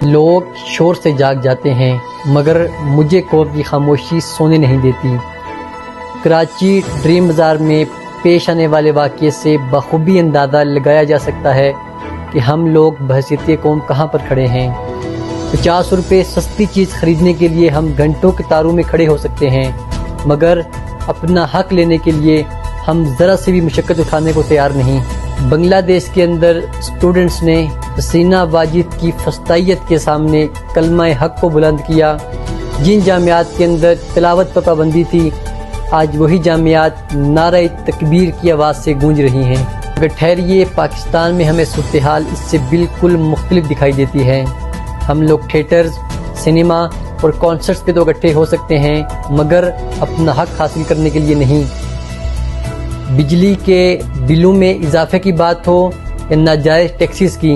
لوگ شور سے جاگ جاتے ہیں مگر مجھے قوم کی خاموشی سونے نہیں دیتی۔ کراچی ڈریم بازار میں پیش آنے والے واقعے سے بخوبی اندازہ لگایا جا سکتا ہے کہ ہم لوگ بحیثیت قوم کہاں پر کھڑے ہیں۔ 50 روپے سستی چیز خریدنے کے لیے ہم گھنٹوں کے تاروں میں کھڑے ہو سکتے ہیں مگر اپنا حق لینے کے لیے ہم ذرا سے بھی مشقت اٹھانے کو تیار نہیں۔ بنگلہ دیش کے اندر اسٹوڈنٹس نے حسینہ واجد کی فسطائیت کے سامنے کلمہ حق کو بلند کیا۔ جن جامعات کے اندر تلاوت پر پابندی تھی آج وہی جامعات نعرہ تکبیر کی آواز سے گونج رہی ہیں۔ اگر ٹھہریے، پاکستان میں ہمیں صورتحال اس سے بالکل مختلف دکھائی دیتی ہے۔ ہم لوگ تھیٹرز، سنیما اور کانسرٹس پہ تو اکٹھے ہو سکتے ہیں مگر اپنا حق حاصل کرنے کے لیے نہیں۔ بجلی کے بلوں میں اضافے کی بات ہو یا ناجائز ٹیکسز کی،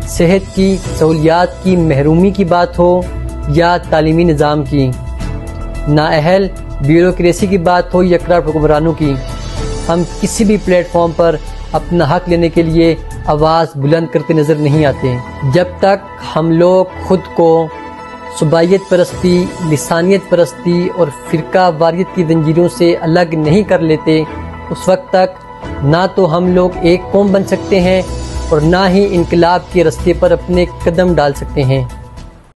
صحت کی سہولیات کی محرومی کی بات ہو یا تعلیمی نظام کی، نااہل بیوروکریسی کی بات ہو یا کراپٹ حکمرانوں کی، ہم کسی بھی پلیٹ فارم پر اپنا حق لینے کے لیے آواز بلند کرتے نظر نہیں آتے۔ جب تک ہم لوگ خود کو صوبائیت پرستی، لسانیت پرستی اور فرقہ واریت کی زنجیروں سے الگ نہیں کر لیتے، اس وقت تک نہ تو ہم لوگ ایک قوم بن سکتے ہیں اور نہ ہی انقلاب کے رستے پر اپنے قدم ڈال سکتے ہیں۔